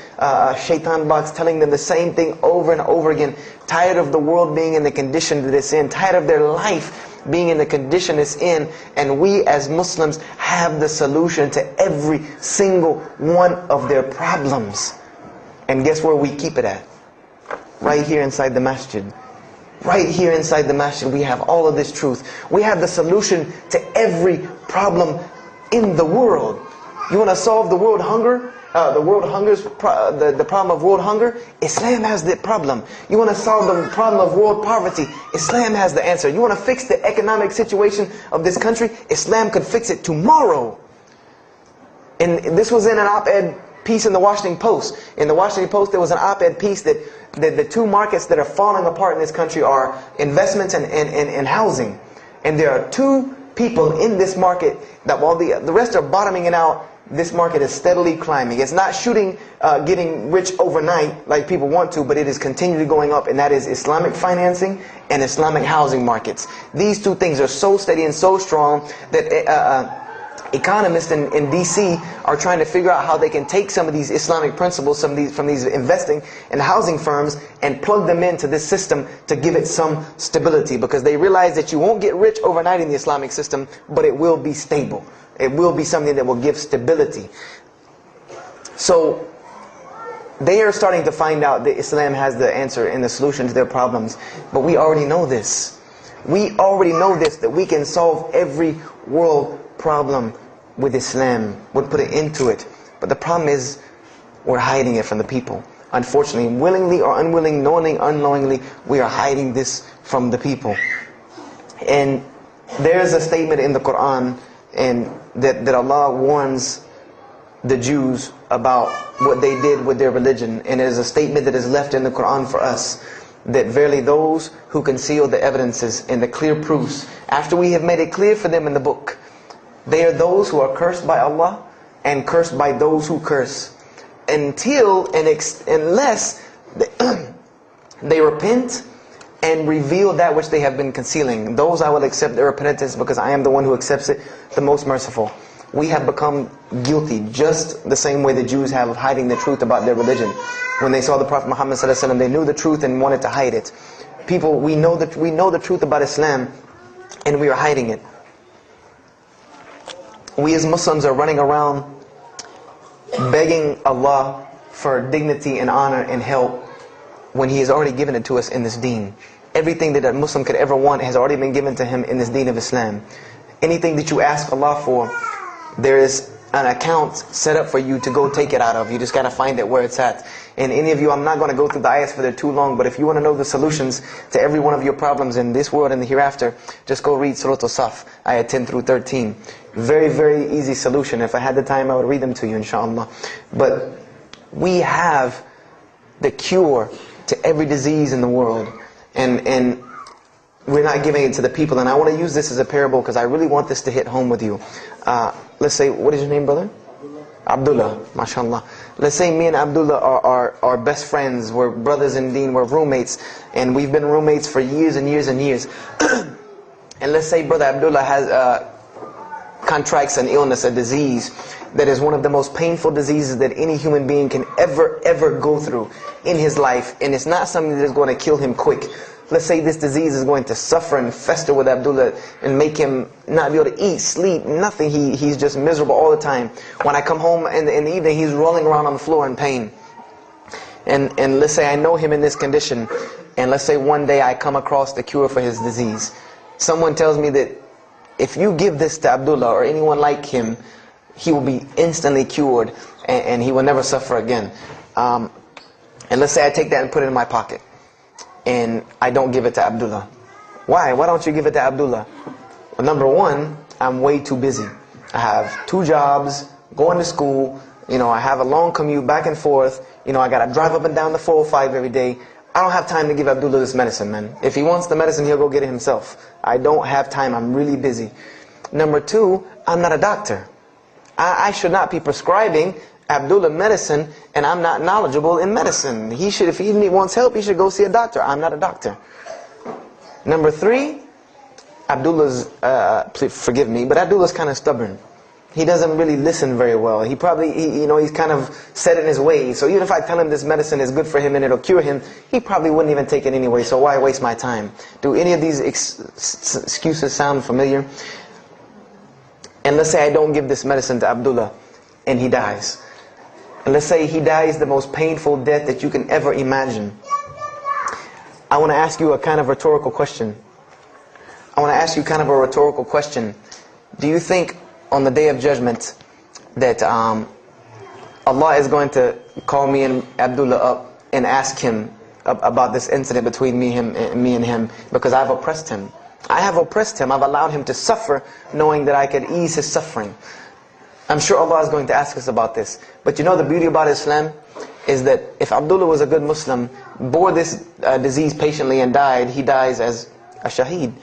shaitan box telling them the same thing over and over again, tired of the world being in the condition that it's in, tired of their life being in the condition it's in. And we as Muslims have the solution to every single one of their problems. And guess where we keep it at? Right here inside the masjid. Right here inside the masjid, we have all of this truth. We have the solution to every problem in the world. You want to solve the world hunger? The problem of world hunger? Islam has the problem. You want to solve the problem of world poverty? Islam has the answer. You want to fix the economic situation of this country? Islam could fix it tomorrow. And this was in an op-ed piece in the Washington Post. In the Washington Post, there was an op-ed piece that the two markets that are falling apart in this country are investments and housing. And there are two people in this market that while the rest are bottoming it out, this market is steadily climbing. It's not shooting, getting rich overnight like people want to, but it is continually going up, and that is Islamic financing and Islamic housing markets. These two things are so steady and so strong that economists in DC are trying to figure out how they can take some of these Islamic principles, from these investing and housing firms, and plug them into this system to give it some stability, because they realize that you won't get rich overnight in the Islamic system, but it will be stable. It will be something that will give stability. So they are starting to find out that Islam has the answer and the solution to their problems. But we already know this. We already know this, that we can solve every world problem with Islam, would put it into it. But the problem is, we're hiding it from the people. Unfortunately, willingly or unwilling, knowingly, unknowingly, we are hiding this from the people. And there's a statement in the Quran, and that Allah warns the Jews about what they did with their religion. And it is a statement that is left in the Quran for us, that verily those who conceal the evidences and the clear proofs, after we have made it clear for them in the book, they are those who are cursed by Allah and cursed by those who curse, unless they repent and reveal that which they have been concealing. Those I will accept their repentance, because I am the one who accepts it, the most merciful. We have become guilty just the same way the Jews have, of hiding the truth about their religion. When they saw the Prophet Muhammad ﷺ, they knew the truth and wanted to hide it. People, we know the truth about Islam, and we are hiding it. We as Muslims are running around begging Allah for dignity and honor and help, when He has already given it to us in this deen. Everything that a Muslim could ever want has already been given to him in this deen of Islam. Anything that you ask Allah for, there is an account set up for you to go take it out of. You just got to find it where it's at. And any of you, I'm not going to go through the ayahs for they're too long, but if you want to know the solutions to every one of your problems in this world and the hereafter, just go read Surah Al-Saf, ayah 10 through 13. Very, very easy solution. If I had the time, I would read them to you, inshallah. But we have the cure to every disease in the world, and we're not giving it to the people. And I want to use this as a parable, because I really want this to hit home with you. Let's say, what is your name, brother? Abdullah, mashallah. Let's say me and Abdullah are best friends, we're brothers in deen, we're roommates, and we've been roommates for years and years and years. And let's say brother Abdullah has contracts an illness, a disease that is one of the most painful diseases that any human being can ever go through in his life, and it's not something that is going to kill him quick. Let's say this disease is going to suffer and fester with Abdullah and make him not be able to eat, sleep, nothing. He's just miserable all the time. When I come home in the evening, he's rolling around on the floor in pain. And let's say I know him in this condition, and let's say one day I come across the cure for his disease. Someone tells me that if you give this to Abdullah or anyone like him, he will be instantly cured and he will never suffer again. And let's say I take that and put it in my pocket, and I don't give it to Abdullah. Why? Why don't you give it to Abdullah? Well, number one, I'm way too busy. I have 2 jobs, going to school, I have a long commute back and forth, I gotta drive up and down the 405 every day. I don't have time to give Abdullah this medicine, man. If he wants the medicine, he'll go get it himself. I don't have time, I'm really busy. Number 2, I'm not a doctor. I should not be prescribing Abdullah medicine, and I'm not knowledgeable in medicine. He should, if he wants help, he should go see a doctor. I'm not a doctor. Number 3, Abdullah's, please forgive me, but Abdullah's kind of stubborn. He doesn't really listen very well. He probably, he's kind of set in his ways. So even if I tell him this medicine is good for him and it'll cure him, he probably wouldn't even take it anyway. So why waste my time? Do any of these excuses sound familiar? And let's say I don't give this medicine to Abdullah, and he dies. And let's say he dies the most painful death that you can ever imagine. I want to ask you a kind of rhetorical question. Do you think on the Day of Judgment that Allah is going to call me and Abdullah up and ask him about this incident between me and him, because I've oppressed him? I have oppressed him. I've allowed him to suffer, knowing that I could ease his suffering. I'm sure Allah is going to ask us about this. But the beauty about Islam is that if Abdullah was a good Muslim, bore this disease patiently and died, he dies as a shaheed,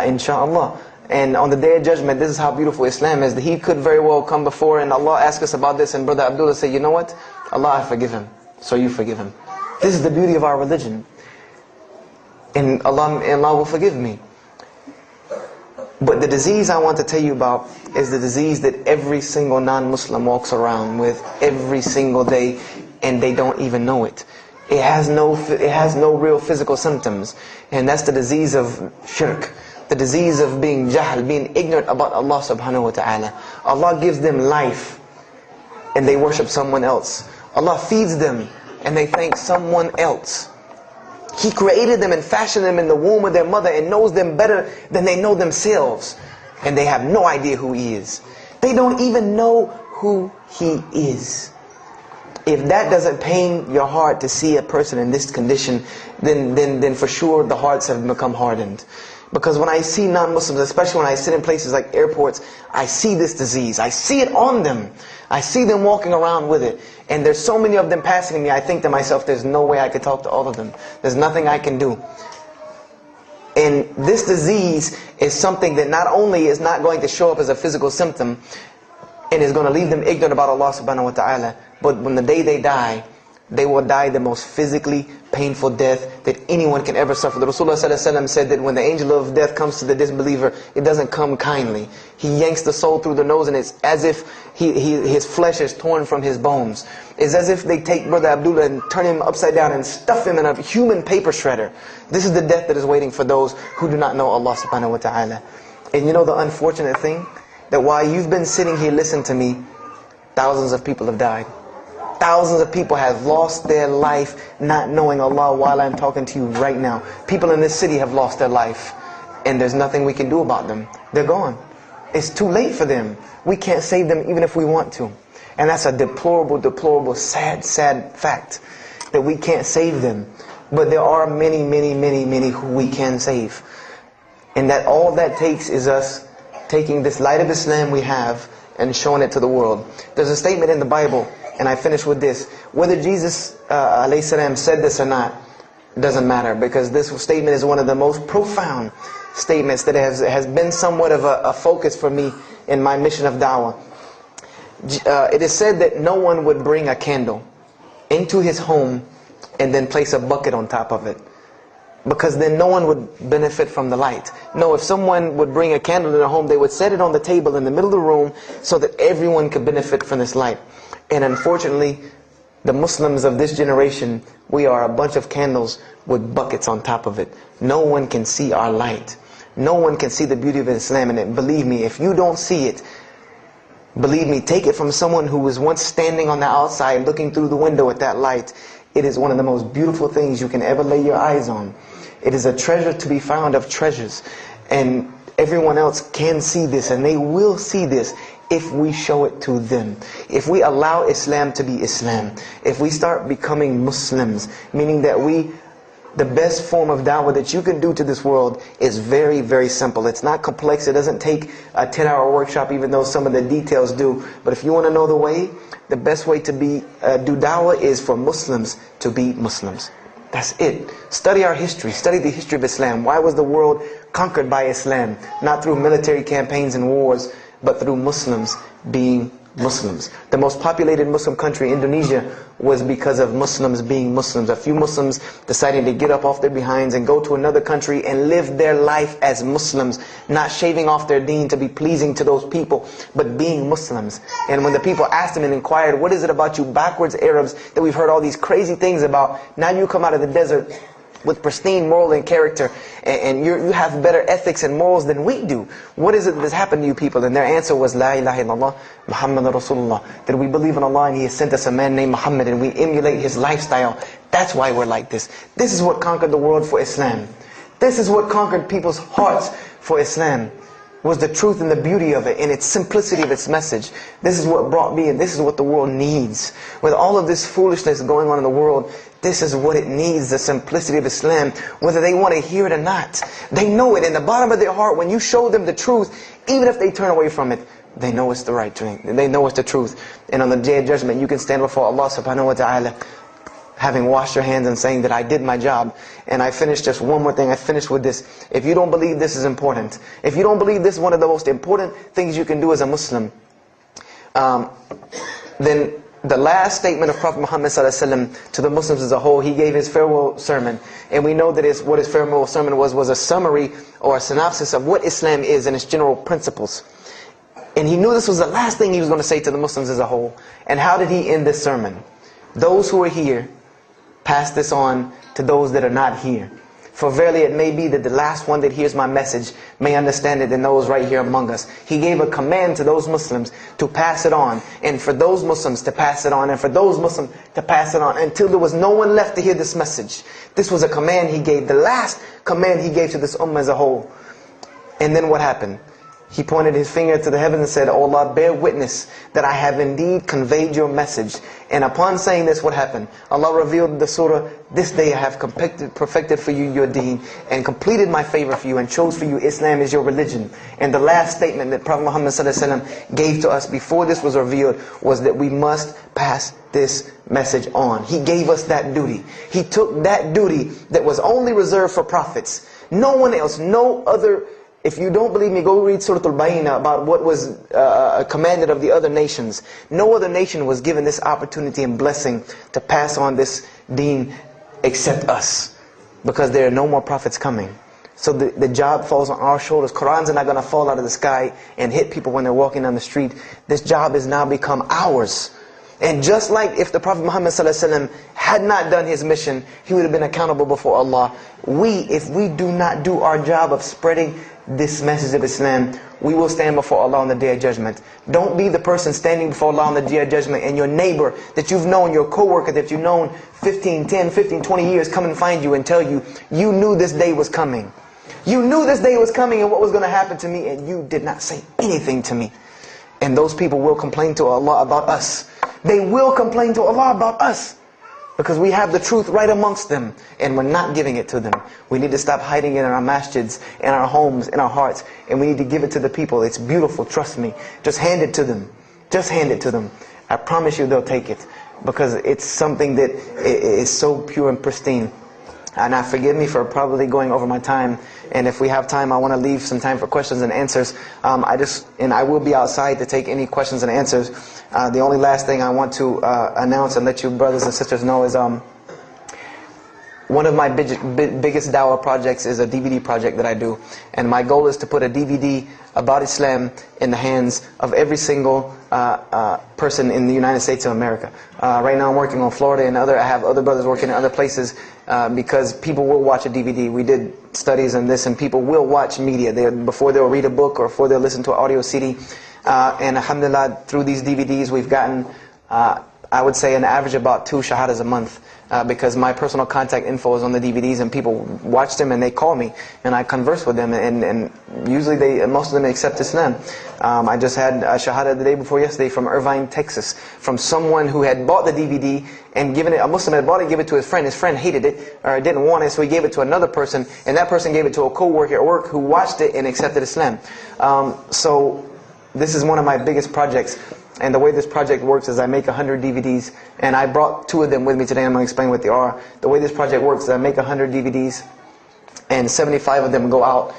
inshallah. And on the Day of Judgment, this is how beautiful Islam is. That he could very well come before and Allah ask us about this, and Brother Abdullah say, you know what? Allah, I forgive him. So you forgive him. This is the beauty of our religion. And Allah will forgive me. But the disease I want to tell you about is the disease that every single non-Muslim walks around with every single day, and they don't even know it. It has no real physical symptoms. And that's the disease of shirk. The disease of being jahl, being ignorant about Allah subhanahu wa ta'ala. Allah gives them life, and they worship someone else. Allah feeds them, and they thank someone else. He created them and fashioned them in the womb of their mother and knows them better than they know themselves. And they have no idea who He is. They don't even know who He is. If that doesn't pain your heart to see a person in this condition, then for sure the hearts have become hardened. Because when I see non-Muslims, especially when I sit in places like airports, I see this disease. I see it on them. I see them walking around with it. And there's so many of them passing me, I think to myself, there's no way I could talk to all of them. There's nothing I can do. And this disease is something that not only is not going to show up as a physical symptom, and is going to leave them ignorant about Allah subhanahu wa ta'ala, but when the day they die, they will die the most physically painful death that anyone can ever suffer. The Rasulullah ﷺ said that when the angel of death comes to the disbeliever, it doesn't come kindly. He yanks the soul through the nose, and it's as if his flesh is torn from his bones. It's as if they take Brother Abdullah and turn him upside down and stuff him in a human paper shredder. This is the death that is waiting for those who do not know Allah subhanahu wa ta'ala. And you know the unfortunate thing? That while you've been sitting here listening to me, thousands of people have died. Thousands of people have lost their life not knowing Allah while I'm talking to you right now. People in this city have lost their life, and there's nothing we can do about them. They're gone. It's too late for them. We can't save them even if we want to. And that's a deplorable, deplorable, sad, sad fact that we can't save them. But there are many, many, many, many who we can save. And that all that takes is us taking this light of Islam we have and showing it to the world. There's a statement in the Bible, and I finish with this. Whether Jesus alayhi salam said this or not, doesn't matter, because this statement is one of the most profound statements that has been somewhat of a focus for me in my mission of da'wah. It is said that no one would bring a candle into his home and then place a bucket on top of it, because then no one would benefit from the light. No, if someone would bring a candle in their home, they would set it on the table in the middle of the room so that everyone could benefit from this light. And unfortunately, the Muslims of this generation, we are a bunch of candles with buckets on top of it. No one can see our light. No one can see the beauty of Islam in it. Believe me, if you don't see it, believe me, take it from someone who was once standing on the outside looking through the window at that light. It is one of the most beautiful things you can ever lay your eyes on. It is a treasure to be found of treasures. And everyone else can see this, and they will see this if we show it to them. If we allow Islam to be Islam. If we start becoming Muslims, meaning that the best form of da'wah that you can do to this world is very, very simple. It's not complex. It doesn't take a 10-hour workshop, even though some of the details do. But if you want to know the way, the best way to do da'wah is for Muslims to be Muslims. That's it. Study our history. Study the history of Islam. Why was the world conquered by Islam? Not through military campaigns and wars, but through Muslims being Muslims. The most populated Muslim country, Indonesia, was because of Muslims being Muslims. A few Muslims deciding to get up off their behinds and go to another country and live their life as Muslims, not shaving off their deen to be pleasing to those people, but being Muslims. And when the people asked them and inquired, what is it about you backwards Arabs that we've heard all these crazy things about? Now you come out of the desert with pristine moral and character, and you have better ethics and morals than we do. What is it that's happened to you people? And their answer was, La ilaha illallah, Muhammad Rasulullah. That we believe in Allah and He has sent us a man named Muhammad, and we emulate his lifestyle. That's why we're like this. This is what conquered the world for Islam. This is what conquered people's hearts for Islam. Was the truth and the beauty of it, and its simplicity of its message. This is what brought me, and this is what the world needs. With all of this foolishness going on in the world, this is what it needs, the simplicity of Islam, whether they want to hear it or not. They know it in the bottom of their heart. When you show them the truth, even if they turn away from it, they know it's the right thing. They know it's the truth. And on the Day of Judgment, you can stand before Allah subhanahu wa ta'ala having washed your hands and saying that I did my job. And I finished just one more thing. I finished with this. If you don't believe this is important, if you don't believe this is one of the most important things you can do as a Muslim, then the last statement of Prophet Muhammad ﷺ to the Muslims as a whole, he gave his farewell sermon. And we know that what his farewell sermon was a summary or a synopsis of what Islam is and its general principles. And he knew this was the last thing he was going to say to the Muslims as a whole. And how did he end this sermon? Those who are here, pass this on to those that are not here. For verily it may be that the last one that hears my message may understand it than those right here among us. He gave a command to those Muslims to pass it on, and for those Muslims to pass it on, and for those Muslims to pass it on, until there was no one left to hear this message. This was a command he gave, the last command he gave to this ummah as a whole. And then what happened? He pointed his finger to the heavens and said, "O Allah, bear witness that I have indeed conveyed your message." And upon saying this, what happened? Allah revealed the surah, "This day I have perfected for you your deen, and completed my favor for you, and chose for you Islam as your religion." And the last statement that Prophet Muhammad ﷺ gave to us before this was revealed was that we must pass this message on. He gave us that duty. He took that duty that was only reserved for prophets. No one else, no other. If you don't believe me, go read Surah Al-Bayna about what was commanded of the other nations. No other nation was given this opportunity and blessing to pass on this deen except us. Because there are no more prophets coming. So the job falls on our shoulders. Qurans are not going to fall out of the sky and hit people when they're walking down the street. This job has now become ours. And just like if the Prophet Muhammad ﷺ had not done his mission, he would have been accountable before Allah. If we do not do our job of spreading this message of Islam, we will stand before Allah on the Day of Judgment. Don't be the person standing before Allah on the Day of Judgment and your neighbor that you've known, your co-worker that you've known 10, 15, 20 years come and find you and tell you, you knew this day was coming. You knew this day was coming and what was going to happen to me, and you did not say anything to me. And those people will complain to Allah about us. They will complain to Allah about us. Because we have the truth right amongst them, and we're not giving it to them. We need to stop hiding it in our masjids, in our homes, in our hearts, and we need to give it to the people. It's beautiful, trust me. Just hand it to them. Just hand it to them. I promise you they'll take it. Because it's something that is so pure and pristine. And now forgive me for probably going over my time. And if we have time, I want to leave some time for questions and answers. I will be outside to take any questions and answers. The only last thing I want to announce and let you brothers and sisters know is one of my biggest dawah projects is a DVD project that I do. And my goal is to put a DVD about Islam in the hands of every single person in the United States of America. Right now I'm working on Florida and I have other brothers working in other places because people will watch a DVD. We did studies on this, and people will watch media before they'll read a book or before they'll listen to an audio CD. And alhamdulillah, through these DVDs we've gotten, I would say, an average about 2 shahadas a month. Because my personal contact info is on the DVDs, and people watch them and they call me and I converse with them, and usually most of them accept Islam. I just had a shahada the day before yesterday from Irvine, Texas, from someone who had bought the DVD and given it, a Muslim had bought it and gave it to his friend. His friend hated it or didn't want it, so he gave it to another person, and that person gave it to a co-worker at work who watched it and accepted Islam. So this is one of my biggest projects. And the way this project works is I make 100 DVDs, and I brought 2 of them with me today. I'm going to explain what they are. The way this project works is I make 100 DVDs, and 75 of them go out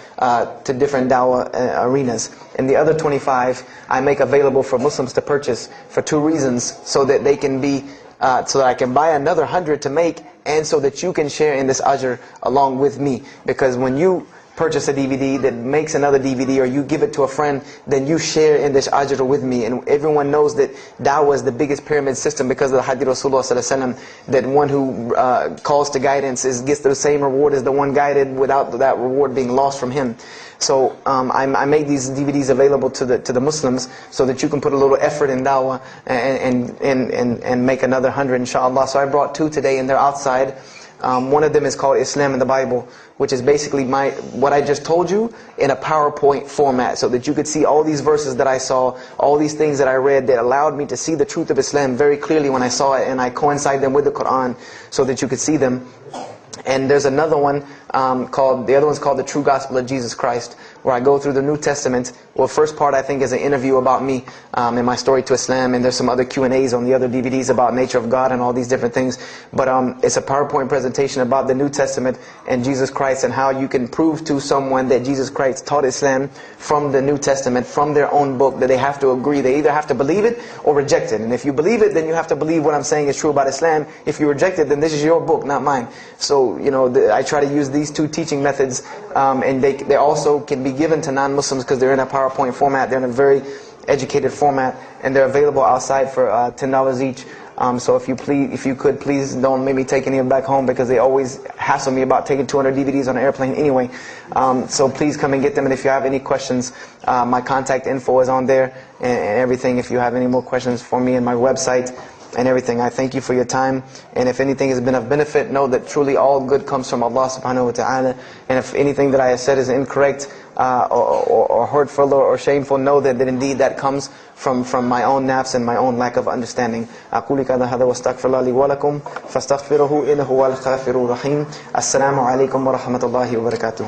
to different dawah arenas. And the other 25 I make available for Muslims to purchase for 2 reasons: so that they can be, so that I can buy another 100 to make, and so that you can share in this ajr along with me. Because when you purchase a DVD that makes another DVD, or you give it to a friend, then you share in this ajr with me. And everyone knows that da'wah is the biggest pyramid system because of the hadith Rasulullah ﷺ, that one who calls to guidance gets the same reward as the one guided, without that reward being lost from him. So I make these DVDs available to the Muslims so that you can put a little effort in da'wah and make another 100 inshallah. So I brought 2 today, and they're outside. One of them is called Islam in the Bible, which is basically what I just told you in a PowerPoint format, so that you could see all these verses that I saw, all these things that I read that allowed me to see the truth of Islam very clearly when I saw it, and I coincide them with the Quran so that you could see them. And there's another one the other one's called The True Gospel of Jesus Christ, where I go through the New Testament. Well, first part I think is an interview about me and my story to Islam, and there's some other Q&As on the other DVDs about nature of God and all these different things. But it's a PowerPoint presentation about the New Testament and Jesus Christ, and how you can prove to someone that Jesus Christ taught Islam from the New Testament, from their own book, that they have to agree. They either have to believe it or reject it. And if you believe it, then you have to believe what I'm saying is true about Islam. If you reject it, then this is your book, not mine. So, I try to use these two teaching methods, and they also can be given to non-Muslims because they're in a PowerPoint format. They're in a very educated format, and they're available outside for $10 each. So if you could, please don't make me take any of them back home, because they always hassle me about taking 200 DVDs on an airplane anyway. So please come and get them. And if you have any questions, my contact info is on there and everything. If you have any more questions for me, and my website and everything. I thank you for your time. And if anything has been of benefit, know that truly all good comes from Allah subhanahu wa ta'ala. And if anything that I have said is incorrect, or hurtful or shameful, know that indeed that comes from my own nafs and my own lack of understanding. أقول هذا واستغفر الله لي ولكم فاستغفروه إنه هو الغفور الرحيم. السلام عليكم ورحمة الله وبركاته.